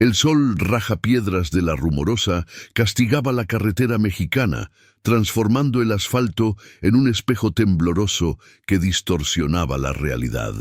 El sol rajapiedras de la Rumorosa castigaba la carretera mexicana, transformando el asfalto en un espejo tembloroso que distorsionaba la realidad.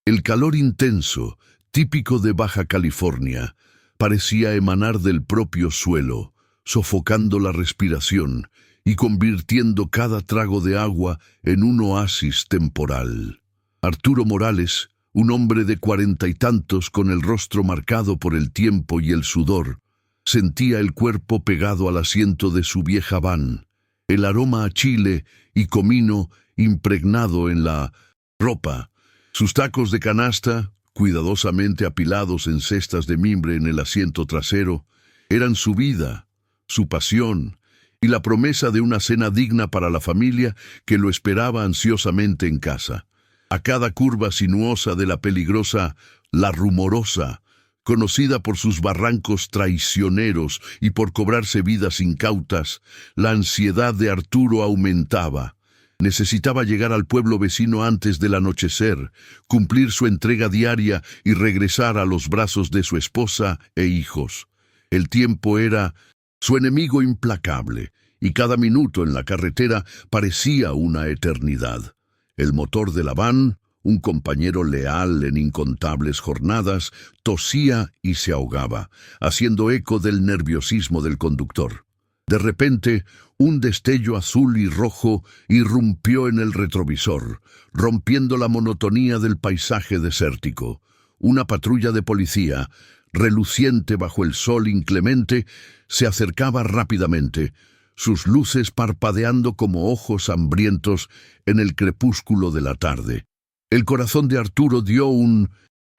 El calor intenso, típico de Baja California, parecía emanar del propio suelo, sofocando la respiración y convirtiendo cada trago de agua en un oasis temporal. Arturo Morales, un hombre de 40 y tantos con el rostro marcado por el tiempo y el sudor, sentía el cuerpo pegado al asiento de su vieja van, el aroma a chile y comino impregnado en la ropa. Sus tacos de canasta, cuidadosamente apilados en cestas de mimbre en el asiento trasero, eran su vida, su pasión y la promesa de una cena digna para la familia que lo esperaba ansiosamente en casa. A cada curva sinuosa de la peligrosa La Rumorosa, conocida por sus barrancos traicioneros y por cobrarse vidas incautas, la ansiedad de Arturo aumentaba. Necesitaba llegar al pueblo vecino antes del anochecer, cumplir su entrega diaria y regresar a los brazos de su esposa e hijos. El tiempo era su enemigo implacable, y cada minuto en la carretera parecía una eternidad. El motor de la van, un compañero leal en incontables jornadas, tosía y se ahogaba, haciendo eco del nerviosismo del conductor. De repente, un destello azul y rojo irrumpió en el retrovisor, rompiendo la monotonía del paisaje desértico. Una patrulla de policía, reluciente bajo el sol inclemente, se acercaba rápidamente, sus luces parpadeando como ojos hambrientos en el crepúsculo de la tarde. El corazón de Arturo dio un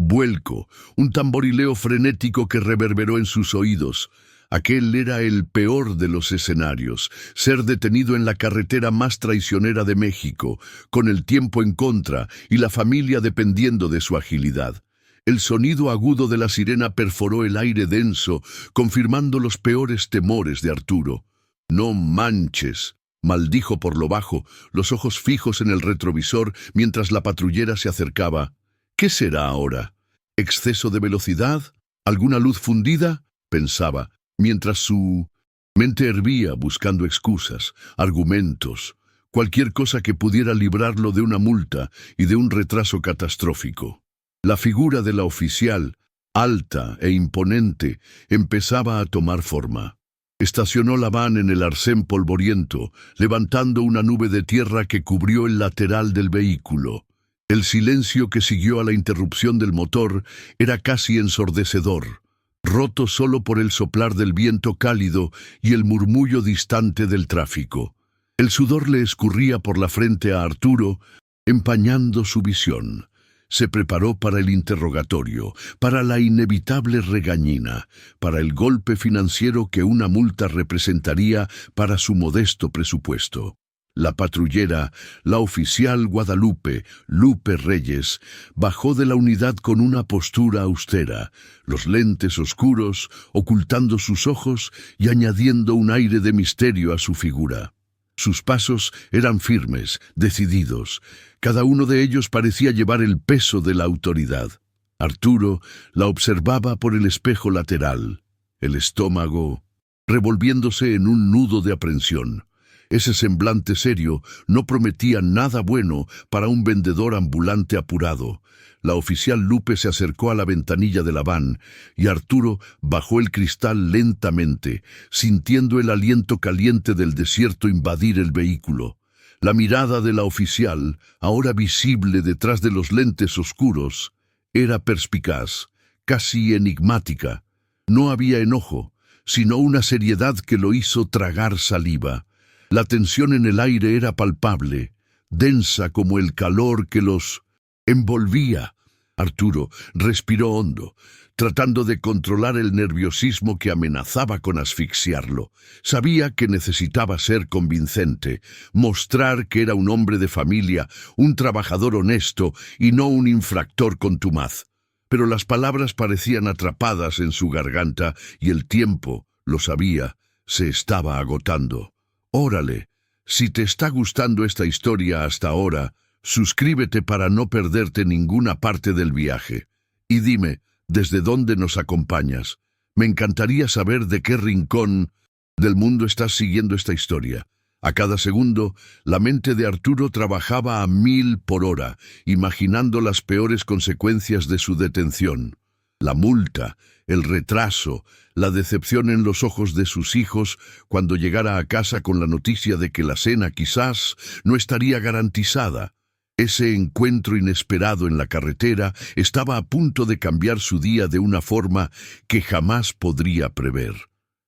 vuelco, un tamborileo frenético que reverberó en sus oídos. Aquel era el peor de los escenarios, ser detenido en la carretera más traicionera de México, con el tiempo en contra y la familia dependiendo de su agilidad. El sonido agudo de la sirena perforó el aire denso, confirmando los peores temores de Arturo. «No manches», maldijo por lo bajo, los ojos fijos en el retrovisor mientras la patrullera se acercaba. «¿Qué será ahora? ¿Exceso de velocidad? ¿Alguna luz fundida?», pensaba, mientras su mente hervía buscando excusas, argumentos, cualquier cosa que pudiera librarlo de una multa y de un retraso catastrófico. La figura de la oficial, alta e imponente, empezaba a tomar forma. Estacionó la van en el arcén polvoriento, levantando una nube de tierra que cubrió el lateral del vehículo. El silencio que siguió a la interrupción del motor era casi ensordecedor, roto solo por el soplar del viento cálido y el murmullo distante del tráfico. El sudor le escurría por la frente a Arturo, empañando su visión. Se preparó para el interrogatorio, para la inevitable regañina, para el golpe financiero que una multa representaría para su modesto presupuesto. La patrullera, la oficial Guadalupe, Lupe Reyes, bajó de la unidad con una postura austera, los lentes oscuros ocultando sus ojos y añadiendo un aire de misterio a su figura. Sus pasos eran firmes, decididos. Cada uno de ellos parecía llevar el peso de la autoridad. Arturo la observaba por el espejo lateral, el estómago revolviéndose en un nudo de aprensión. Ese semblante serio no prometía nada bueno para un vendedor ambulante apurado. La oficial Lupe se acercó a la ventanilla de la van y Arturo bajó el cristal lentamente, sintiendo el aliento caliente del desierto invadir el vehículo. La mirada de la oficial, ahora visible detrás de los lentes oscuros, era perspicaz, casi enigmática. No había enojo, sino una seriedad que lo hizo tragar saliva. La tensión en el aire era palpable, densa como el calor que los envolvía. Arturo respiró hondo, tratando de controlar el nerviosismo que amenazaba con asfixiarlo. Sabía que necesitaba ser convincente, mostrar que era un hombre de familia, un trabajador honesto y no un infractor contumaz. Pero las palabras parecían atrapadas en su garganta y el tiempo, lo sabía, se estaba agotando. Órale, si te está gustando esta historia hasta ahora, suscríbete para no perderte ninguna parte del viaje. Y dime, ¿desde dónde nos acompañas? Me encantaría saber de qué rincón del mundo estás siguiendo esta historia. A cada segundo, la mente de Arturo trabajaba a 1000 por hora, imaginando las peores consecuencias de su detención. La multa, el retraso, la decepción en los ojos de sus hijos cuando llegara a casa con la noticia de que la cena quizás no estaría garantizada. Ese encuentro inesperado en la carretera estaba a punto de cambiar su día de una forma que jamás podría prever.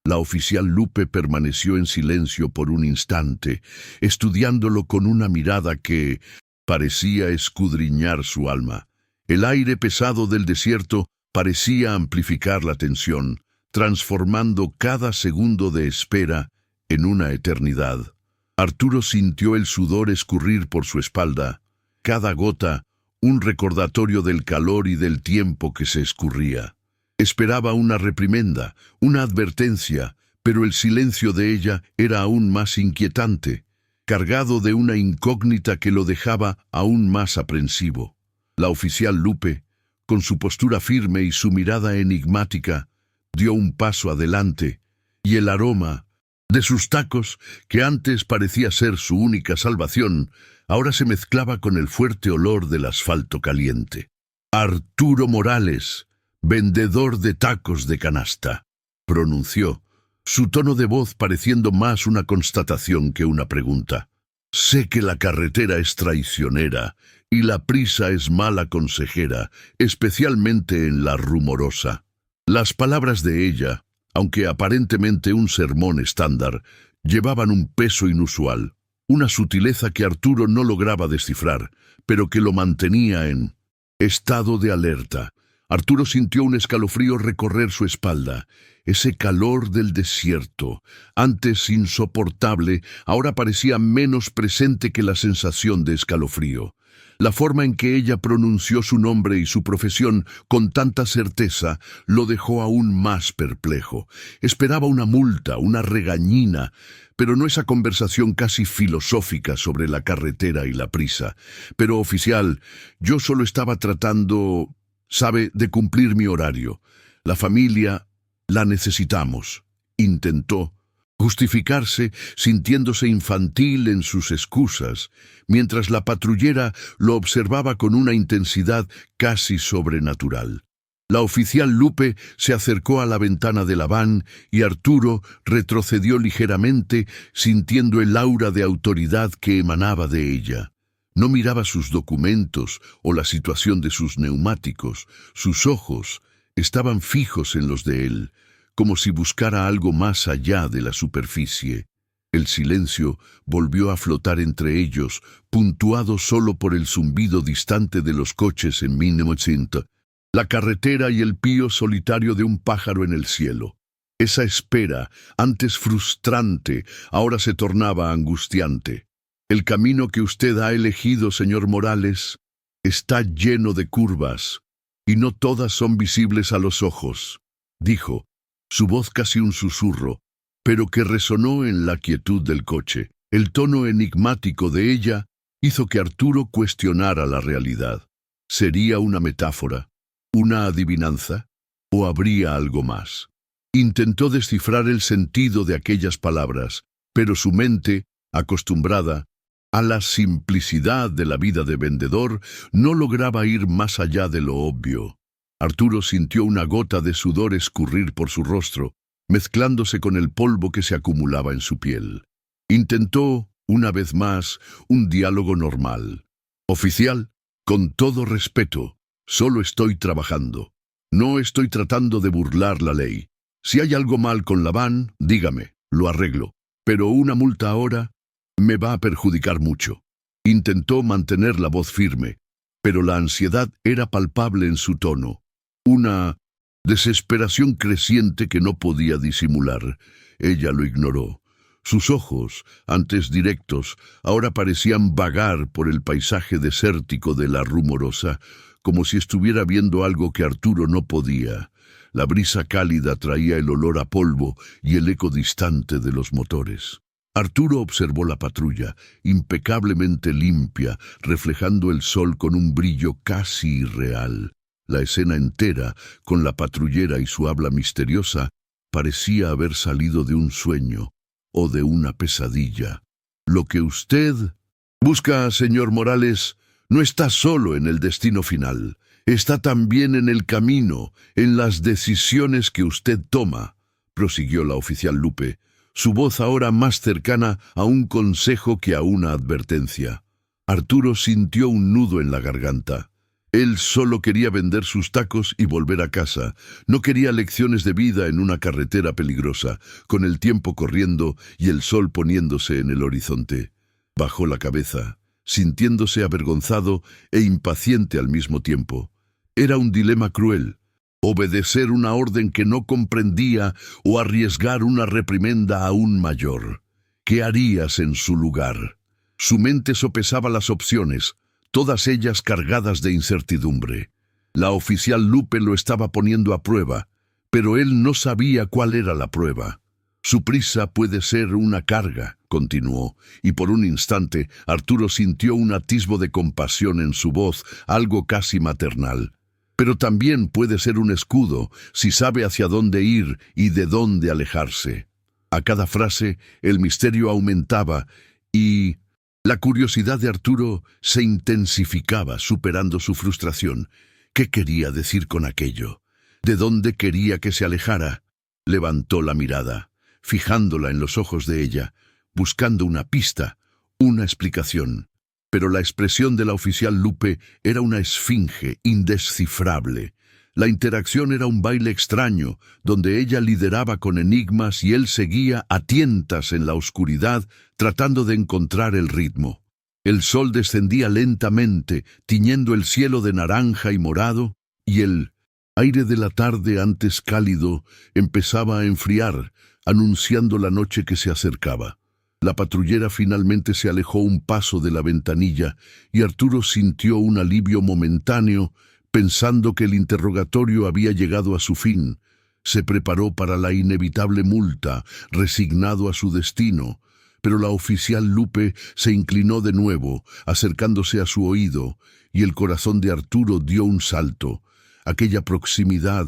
La oficial Lupe permaneció en silencio por un instante, estudiándolo con una mirada que parecía escudriñar su alma. El aire pesado del desierto parecía amplificar la tensión, transformando cada segundo de espera en una eternidad. Arturo sintió el sudor escurrir por su espalda, cada gota un recordatorio del calor y del tiempo que se escurría. Esperaba una reprimenda, una advertencia, pero el silencio de ella era aún más inquietante, cargado de una incógnita que lo dejaba aún más aprensivo. La oficial Lupe, con su postura firme y su mirada enigmática, dio un paso adelante, y el aroma de sus tacos, que antes parecía ser su única salvación, ahora se mezclaba con el fuerte olor del asfalto caliente. Arturo Morales, vendedor de tacos de canasta, pronunció, su tono de voz pareciendo más una constatación que una pregunta. Sé que la carretera es traicionera y la prisa es mala consejera, especialmente en la Rumorosa. Las palabras de ella, aunque aparentemente un sermón estándar, llevaban un peso inusual, una sutileza que Arturo no lograba descifrar, pero que lo mantenía en estado de alerta. Arturo sintió un escalofrío recorrer su espalda. Ese calor del desierto, antes insoportable, ahora parecía menos presente que la sensación de escalofrío. La forma en que ella pronunció su nombre y su profesión con tanta certeza lo dejó aún más perplejo. Esperaba una multa, una regañina, pero no esa conversación casi filosófica sobre la carretera y la prisa. Pero, oficial, yo solo estaba tratando, sabe, de cumplir mi horario. La familia la necesitamos, intentó justificarse, sintiéndose infantil en sus excusas, mientras la patrullera lo observaba con una intensidad casi sobrenatural. La oficial Lupe se acercó a la ventana de la van y Arturo retrocedió ligeramente, sintiendo el aura de autoridad que emanaba de ella. No miraba sus documentos o la situación de sus neumáticos. Sus ojos estaban fijos en los de él, como si buscara algo más allá de la superficie. El silencio volvió a flotar entre ellos, puntuado solo por el zumbido distante de los coches en 1900, la carretera y el pío solitario de un pájaro en el cielo. Esa espera, antes frustrante, ahora se tornaba angustiante. El camino que usted ha elegido, señor Morales, está lleno de curvas, y no todas son visibles a los ojos, dijo, su voz casi un susurro, pero que resonó en la quietud del coche. El tono enigmático de ella hizo que Arturo cuestionara la realidad. ¿Sería una metáfora? ¿Una adivinanza? ¿O habría algo más? Intentó descifrar el sentido de aquellas palabras, pero su mente, acostumbrada a la simplicidad de la vida de vendedor, no lograba ir más allá de lo obvio. Arturo sintió una gota de sudor escurrir por su rostro, mezclándose con el polvo que se acumulaba en su piel. Intentó, una vez más, un diálogo normal. Oficial, con todo respeto, solo estoy trabajando. No estoy tratando de burlar la ley. Si hay algo mal con la van, dígame, lo arreglo. Pero una multa ahora me va a perjudicar mucho. Intentó mantener la voz firme, pero la ansiedad era palpable en su tono. Una desesperación creciente que no podía disimular. Ella lo ignoró. Sus ojos, antes directos, ahora parecían vagar por el paisaje desértico de la Rumorosa, como si estuviera viendo algo que Arturo no podía. La brisa cálida traía el olor a polvo y el eco distante de los motores. Arturo observó la patrulla, impecablemente limpia, reflejando el sol con un brillo casi irreal. La escena entera, con la patrullera y su habla misteriosa, parecía haber salido de un sueño o de una pesadilla. Lo que usted busca, señor Morales, no está solo en el destino final. Está también en el camino, en las decisiones que usted toma, prosiguió la oficial Lupe, su voz ahora más cercana a un consejo que a una advertencia. Arturo sintió un nudo en la garganta. Él solo quería vender sus tacos y volver a casa. No quería lecciones de vida en una carretera peligrosa, con el tiempo corriendo y el sol poniéndose en el horizonte. Bajó la cabeza, sintiéndose avergonzado e impaciente al mismo tiempo. Era un dilema cruel: obedecer una orden que no comprendía o arriesgar una reprimenda aún mayor. ¿Qué harías en su lugar? Su mente sopesaba las opciones, todas ellas cargadas de incertidumbre. La oficial Lupe lo estaba poniendo a prueba, pero él no sabía cuál era la prueba. Su prisa puede ser una carga, continuó, y por un instante Arturo sintió un atisbo de compasión en su voz, algo casi maternal. Pero también puede ser un escudo, si sabe hacia dónde ir y de dónde alejarse. A cada frase, el misterio aumentaba y la curiosidad de Arturo se intensificaba, superando su frustración. ¿Qué quería decir con aquello? ¿De dónde quería que se alejara? Levantó la mirada, fijándola en los ojos de ella, buscando una pista, una explicación. Pero la expresión de la oficial Lupe era una esfinge indescifrable. La interacción era un baile extraño, donde ella lideraba con enigmas y él seguía a tientas en la oscuridad, tratando de encontrar el ritmo. El sol descendía lentamente, tiñendo el cielo de naranja y morado, y el aire de la tarde, antes cálido, empezaba a enfriar, anunciando la noche que se acercaba. La patrullera finalmente se alejó un paso de la ventanilla y Arturo sintió un alivio momentáneo, pensando que el interrogatorio había llegado a su fin. Se preparó para la inevitable multa, resignado a su destino, pero la oficial Lupe se inclinó de nuevo, acercándose a su oído, y el corazón de Arturo dio un salto. Aquella proximidad,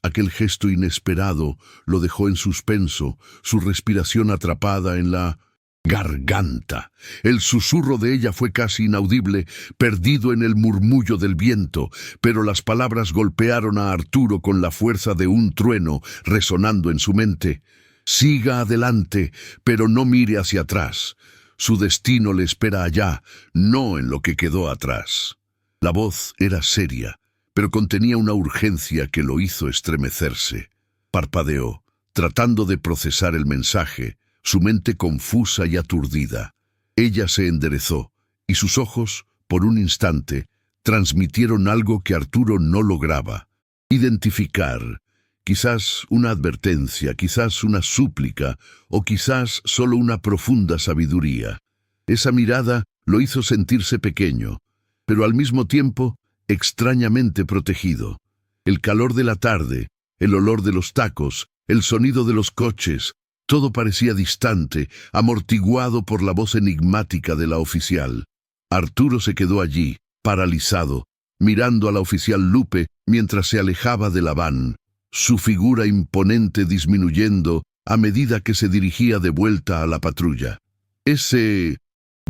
aquel gesto inesperado, lo dejó en suspenso, su respiración atrapada en la garganta. El susurro de ella fue casi inaudible, perdido en el murmullo del viento, pero las palabras golpearon a Arturo con la fuerza de un trueno, resonando en su mente. Siga adelante, pero no mire hacia atrás. Su destino le espera allá, no en lo que quedó atrás. La voz era seria, pero contenía una urgencia que lo hizo estremecerse. Parpadeó, tratando de procesar el mensaje, su mente confusa y aturdida. Ella se enderezó, y sus ojos, por un instante, transmitieron algo que Arturo no lograba identificar. Quizás una advertencia, quizás una súplica, o quizás solo una profunda sabiduría. Esa mirada lo hizo sentirse pequeño, pero al mismo tiempo extrañamente protegido. El calor de la tarde, el olor de los tacos, el sonido de los coches, todo parecía distante, amortiguado por la voz enigmática de la oficial. Arturo se quedó allí, paralizado, mirando a la oficial Lupe mientras se alejaba de la van, su figura imponente disminuyendo a medida que se dirigía de vuelta a la patrulla. Ese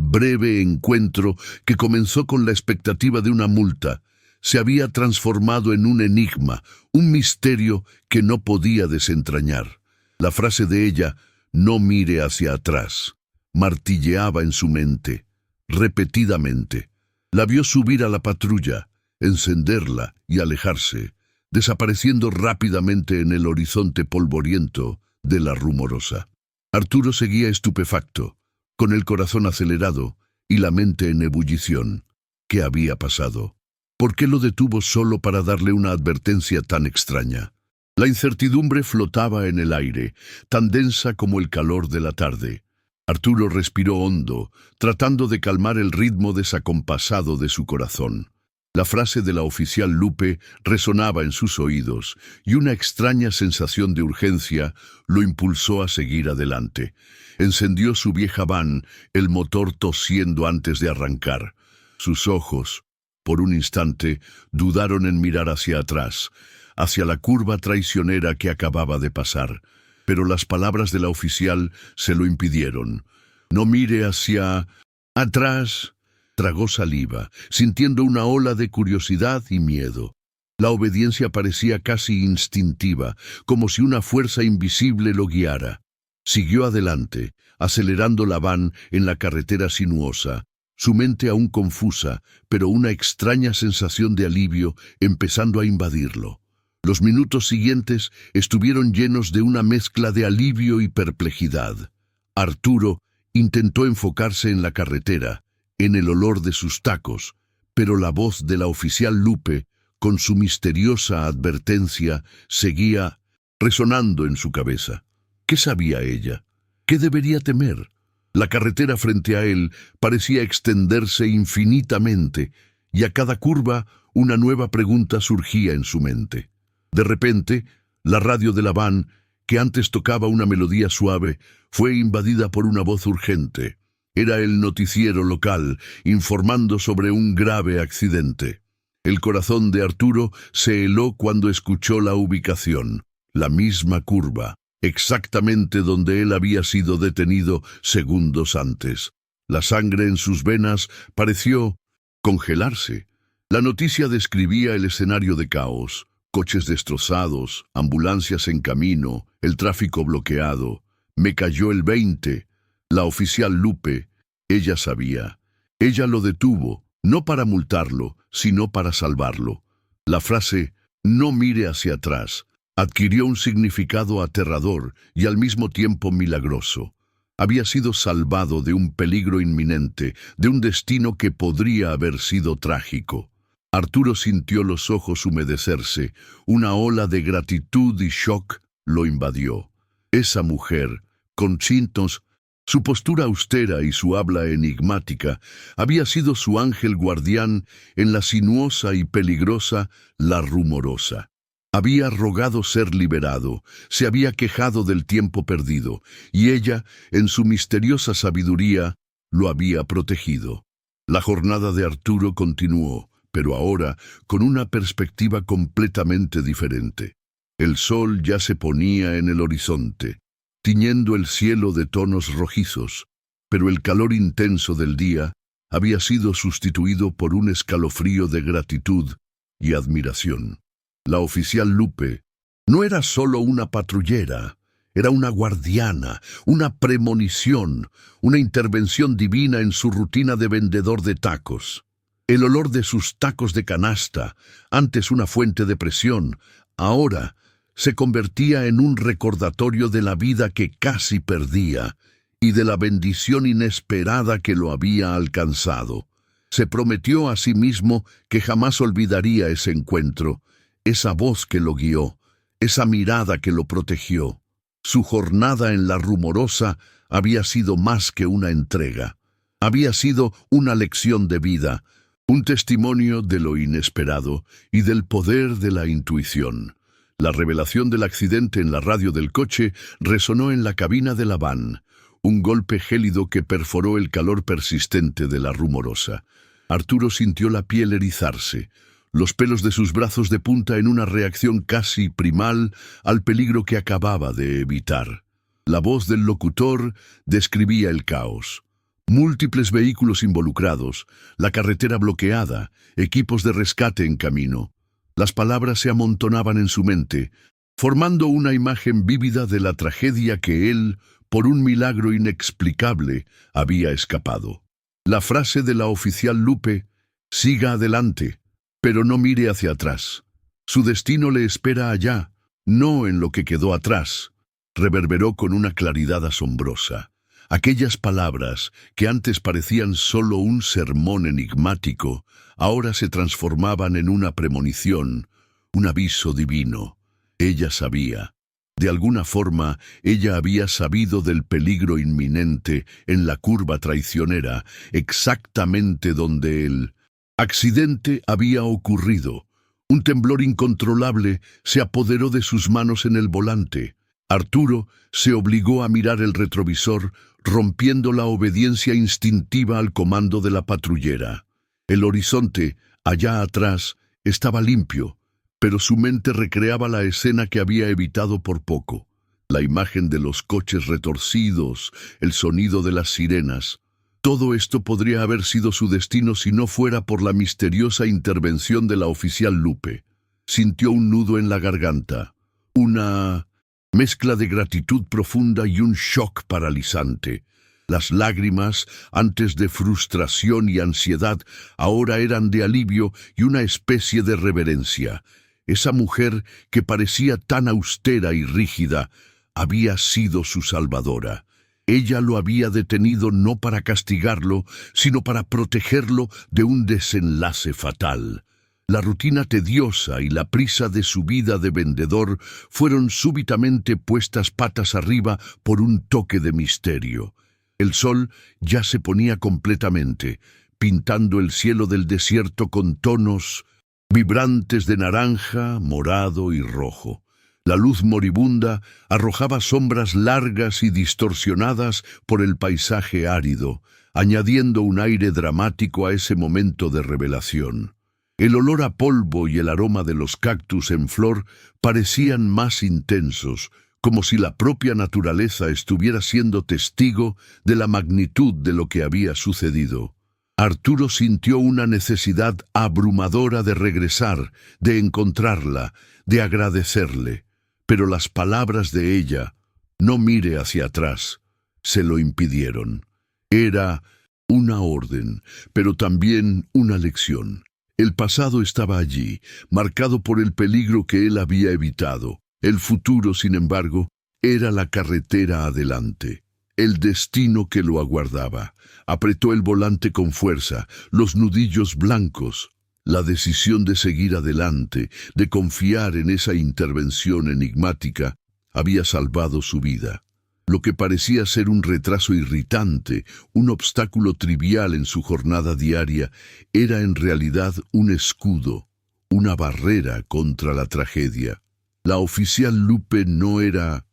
breve encuentro, que comenzó con la expectativa de una multa, se había transformado en un enigma, un misterio que no podía desentrañar. La frase de ella, "no mire hacia atrás", martilleaba en su mente, repetidamente. La vio subir a la patrulla, encenderla y alejarse, desapareciendo rápidamente en el horizonte polvoriento de la Rumorosa. Arturo seguía estupefacto, con el corazón acelerado y la mente en ebullición. ¿Qué había pasado? ¿Por qué lo detuvo solo para darle una advertencia tan extraña? La incertidumbre flotaba en el aire, tan densa como el calor de la tarde. Arturo respiró hondo, tratando de calmar el ritmo desacompasado de su corazón. La frase de la oficial Lupe resonaba en sus oídos, y una extraña sensación de urgencia lo impulsó a seguir adelante. Encendió su vieja van, el motor tosiendo antes de arrancar. Sus ojos, por un instante, dudaron en mirar hacia atrás, hacia la curva traicionera que acababa de pasar. Pero las palabras de la oficial se lo impidieron. «No mire hacia atrás». Tragó saliva, sintiendo una ola de curiosidad y miedo. La obediencia parecía casi instintiva, como si una fuerza invisible lo guiara. Siguió adelante, acelerando la van en la carretera sinuosa, su mente aún confusa, pero una extraña sensación de alivio empezando a invadirlo. Los minutos siguientes estuvieron llenos de una mezcla de alivio y perplejidad. Arturo intentó enfocarse en la carretera, en el olor de sus tacos, pero la voz de la oficial Lupe, con su misteriosa advertencia, seguía resonando en su cabeza. ¿Qué sabía ella? ¿Qué debería temer? La carretera frente a él parecía extenderse infinitamente, y a cada curva una nueva pregunta surgía en su mente. De repente, la radio de la van, que antes tocaba una melodía suave, fue invadida por una voz urgente. Era el noticiero local, informando sobre un grave accidente. El corazón de Arturo se heló cuando escuchó la ubicación, la misma curva, exactamente donde él había sido detenido segundos antes. La sangre en sus venas pareció congelarse. La noticia describía el escenario de caos: coches destrozados, ambulancias en camino, el tráfico bloqueado. Me cayó el 20. La oficial Lupe, ella sabía. Ella lo detuvo, no para multarlo, sino para salvarlo. La frase «no mire hacia atrás» adquirió un significado aterrador y al mismo tiempo milagroso. Había sido salvado de un peligro inminente, de un destino que podría haber sido trágico. Arturo sintió los ojos humedecerse, una ola de gratitud y shock lo invadió. Esa mujer, con cintos, su postura austera y su habla enigmática, había sido su ángel guardián en la sinuosa y peligrosa La Rumorosa. Había rogado ser liberado, se había quejado del tiempo perdido, y ella, en su misteriosa sabiduría, lo había protegido. La jornada de Arturo continuó, pero ahora con una perspectiva completamente diferente. El sol ya se ponía en el horizonte, tiñendo el cielo de tonos rojizos, pero el calor intenso del día había sido sustituido por un escalofrío de gratitud y admiración. La oficial Lupe no era solo una patrullera, era una guardiana, una premonición, una intervención divina en su rutina de vendedor de tacos. El olor de sus tacos de canasta, antes una fuente de presión, ahora se convertía en un recordatorio de la vida que casi perdía y de la bendición inesperada que lo había alcanzado. Se prometió a sí mismo que jamás olvidaría ese encuentro, esa voz que lo guió, esa mirada que lo protegió. Su jornada en La Rumorosa había sido más que una entrega. Había sido una lección de vida, un testimonio de lo inesperado y del poder de la intuición. La revelación del accidente en la radio del coche resonó en la cabina de la van, un golpe gélido que perforó el calor persistente de La Rumorosa. Arturo sintió la piel erizarse, los pelos de sus brazos de punta en una reacción casi primal al peligro que acababa de evitar. La voz del locutor describía el caos. Múltiples vehículos involucrados, la carretera bloqueada, equipos de rescate en camino. Las palabras se amontonaban en su mente, formando una imagen vívida de la tragedia que él, por un milagro inexplicable, había escapado. La frase de la oficial Lupe, «Siga adelante, pero no mire hacia atrás. Su destino le espera allá, no en lo que quedó atrás», reverberó con una claridad asombrosa. Aquellas palabras, que antes parecían solo un sermón enigmático, ahora se transformaban en una premonición, un aviso divino. Ella sabía. De alguna forma, ella había sabido del peligro inminente en la curva traicionera, exactamente donde el accidente había ocurrido. Un temblor incontrolable se apoderó de sus manos en el volante. Arturo se obligó a mirar el retrovisor, rompiendo la obediencia instintiva al comando de la patrullera. El horizonte, Allá atrás estaba limpio, pero su mente recreaba la escena que había evitado por poco. La imagen de los coches retorcidos, el sonido de las sirenas. Todo esto podría haber sido su destino si no fuera por la misteriosa intervención de la oficial Lupe. Sintió un nudo en la garganta, una mezcla de gratitud profunda y un shock paralizante. Las lágrimas, antes de frustración y ansiedad, ahora eran de alivio y una especie de reverencia. Esa mujer, que parecía tan austera y rígida, había sido su salvadora. Ella lo había detenido no para castigarlo, sino para protegerlo de un desenlace fatal. La rutina tediosa y la prisa de su vida de vendedor fueron súbitamente puestas patas arriba por un toque de misterio. El sol ya se ponía completamente, pintando el cielo del desierto con tonos vibrantes de naranja, morado y rojo. La luz moribunda arrojaba sombras largas y distorsionadas por el paisaje árido, añadiendo un aire dramático a ese momento de revelación. El olor a polvo y el aroma de los cactus en flor parecían más intensos, como si la propia naturaleza estuviera siendo testigo de la magnitud de lo que había sucedido. Arturo sintió una necesidad abrumadora de regresar, de encontrarla, de agradecerle. Pero las palabras de ella, no mire hacia atrás, se lo impidieron. Era una orden, pero también una lección. El pasado estaba allí, marcado por el peligro que él había evitado. El futuro, sin embargo, era la carretera adelante, el destino que lo aguardaba. Apretó el volante con fuerza, los nudillos blancos. La decisión de seguir adelante, de confiar en esa intervención enigmática, había salvado su vida. Lo que parecía ser un retraso irritante, un obstáculo trivial en su jornada diaria, era en realidad un escudo, una barrera contra la tragedia. La oficial Lupe no era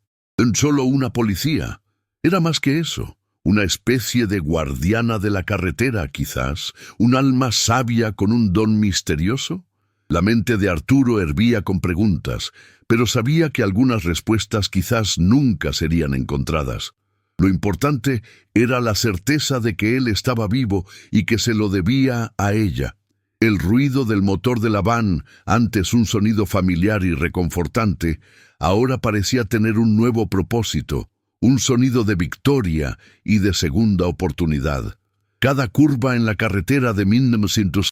solo una policía, era más que eso. Una especie de guardiana de la carretera, quizás, un alma sabia con un don misterioso. La mente de Arturo hervía con preguntas, pero sabía que algunas respuestas quizás nunca serían encontradas. Lo importante era la certeza de que él estaba vivo y que se lo debía a ella. El ruido del motor de la van, antes un sonido familiar y reconfortante, ahora parecía tener un nuevo propósito. Un sonido de victoria y de segunda oportunidad. Cada curva en la carretera de 1900,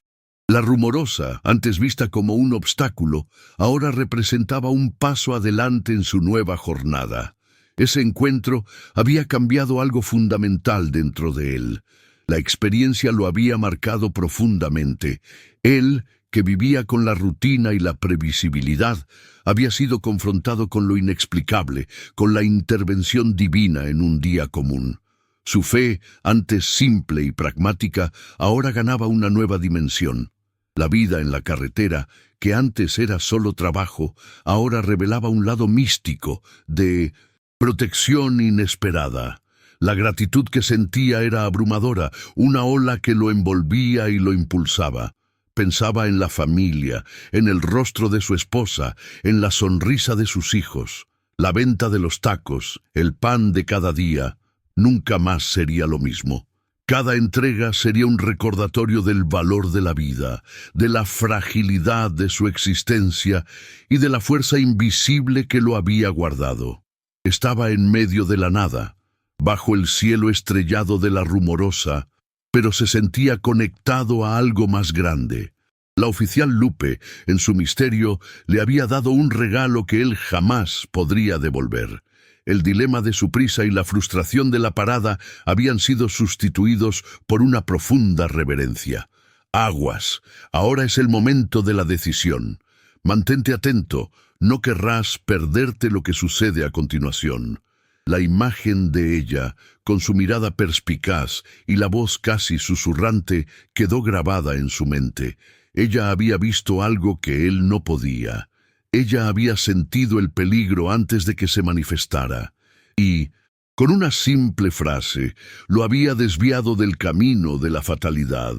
la Rumorosa, antes vista como un obstáculo, ahora representaba un paso adelante en su nueva jornada. Ese encuentro había cambiado algo fundamental dentro de él. La experiencia lo había marcado profundamente. Él, que vivía con la rutina y la previsibilidad, había sido confrontado con lo inexplicable, con la intervención divina en un día común. Su fe, antes simple y pragmática, ahora ganaba una nueva dimensión. La vida en la carretera, que antes era solo trabajo, ahora revelaba un lado místico, de protección inesperada. La gratitud que sentía era abrumadora, una ola que lo envolvía y lo impulsaba. Pensaba en la familia, en el rostro de su esposa, en la sonrisa de sus hijos. La venta de los tacos, el pan de cada día, nunca más sería lo mismo. Cada entrega sería un recordatorio del valor de la vida, de la fragilidad de su existencia y de la fuerza invisible que lo había guardado. Estaba en medio de la nada, bajo el cielo estrellado de la Rumorosa, pero se sentía conectado a algo más grande. La oficial Lupe, en su misterio, le había dado un regalo que él jamás podría devolver. El dilema de su prisa y la frustración de la parada habían sido sustituidos por una profunda reverencia. Aguas, ahora es el momento de la decisión. Mantente atento, no querrás perderte lo que sucede a continuación. La imagen de ella, con su mirada perspicaz y la voz casi susurrante, quedó grabada en su mente. Ella había visto algo que él no podía. Ella había sentido el peligro antes de que se manifestara. Y, con una simple frase, lo había desviado del camino de la fatalidad.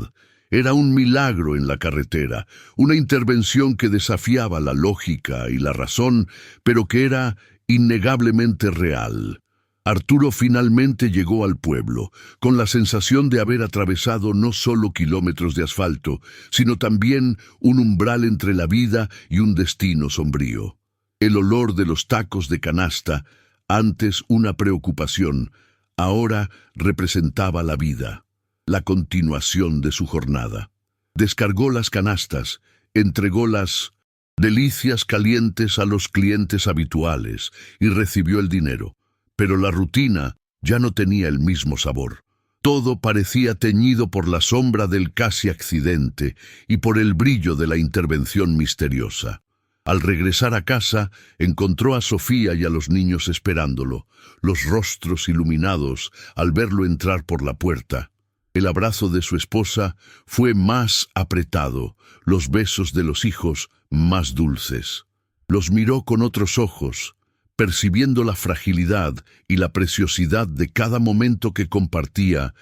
Era un milagro en la carretera, una intervención que desafiaba la lógica y la razón, pero que era innegablemente real. Arturo finalmente llegó al pueblo, con la sensación de haber atravesado no solo kilómetros de asfalto, sino también un umbral entre la vida y un destino sombrío. El olor de los tacos de canasta, antes una preocupación, ahora representaba la vida, la continuación de su jornada. Descargó las canastas, entregó las delicias calientes a los clientes habituales y recibió el dinero. Pero la rutina ya no tenía el mismo sabor. Todo parecía teñido por la sombra del casi accidente y por el brillo de la intervención misteriosa. Al regresar a casa, encontró a Sofía y a los niños esperándolo, los rostros iluminados al verlo entrar por la puerta. El abrazo de su esposa fue más apretado, los besos de los hijos más dulces. Los miró con otros ojos, percibiendo la fragilidad y la preciosidad de cada momento que compartía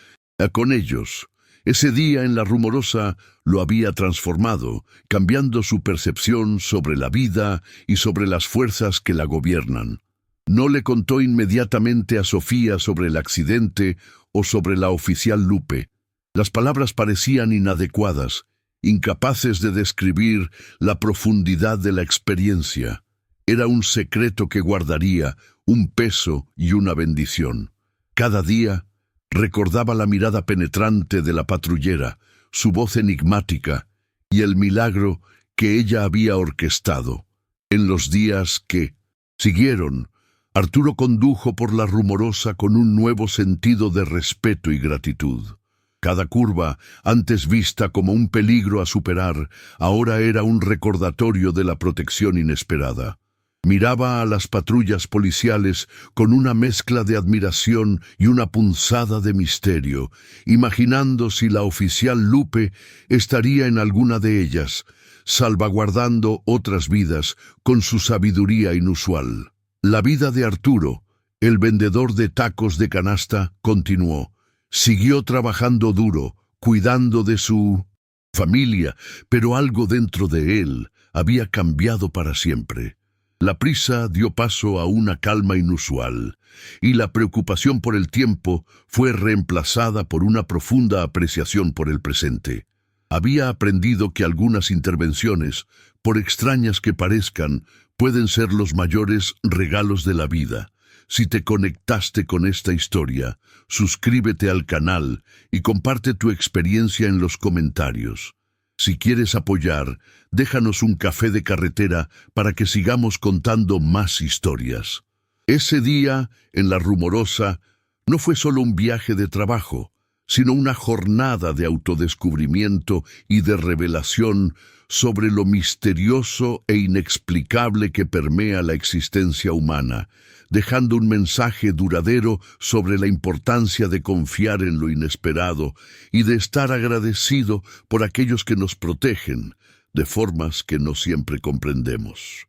con ellos. Ese día en La Rumorosa lo había transformado, cambiando su percepción sobre la vida y sobre las fuerzas que la gobiernan. No le contó inmediatamente a Sofía sobre el accidente o sobre la oficial Lupe. Las palabras parecían inadecuadas, incapaces de describir la profundidad de la experiencia. Era un secreto que guardaría, un peso y una bendición. Cada día recordaba la mirada penetrante de la patrullera, su voz enigmática y el milagro que ella había orquestado. En los días que siguieron, Arturo condujo por La Rumorosa con un nuevo sentido de respeto y gratitud. Cada curva, antes vista como un peligro a superar, ahora era un recordatorio de la protección inesperada. Miraba a las patrullas policiales con una mezcla de admiración y una punzada de misterio, imaginando si la oficial Lupe estaría en alguna de ellas, salvaguardando otras vidas con su sabiduría inusual. La vida de Arturo, el vendedor de tacos de canasta, continuó. Siguió trabajando duro, cuidando de su familia, pero algo dentro de él había cambiado para siempre. La prisa dio paso a una calma inusual, y la preocupación por el tiempo fue reemplazada por una profunda apreciación por el presente. Había aprendido que algunas intervenciones, por extrañas que parezcan, pueden ser los mayores regalos de la vida. Si te conectaste con esta historia, suscríbete al canal y comparte tu experiencia en los comentarios. Si quieres apoyar, déjanos un café de carretera para que sigamos contando más historias. Ese día, en La Rumorosa, no fue solo un viaje de trabajo, sino una jornada de autodescubrimiento y de revelación sobre lo misterioso e inexplicable que permea la existencia humana, dejando un mensaje duradero sobre la importancia de confiar en lo inesperado y de estar agradecido por aquellos que nos protegen, de formas que no siempre comprendemos.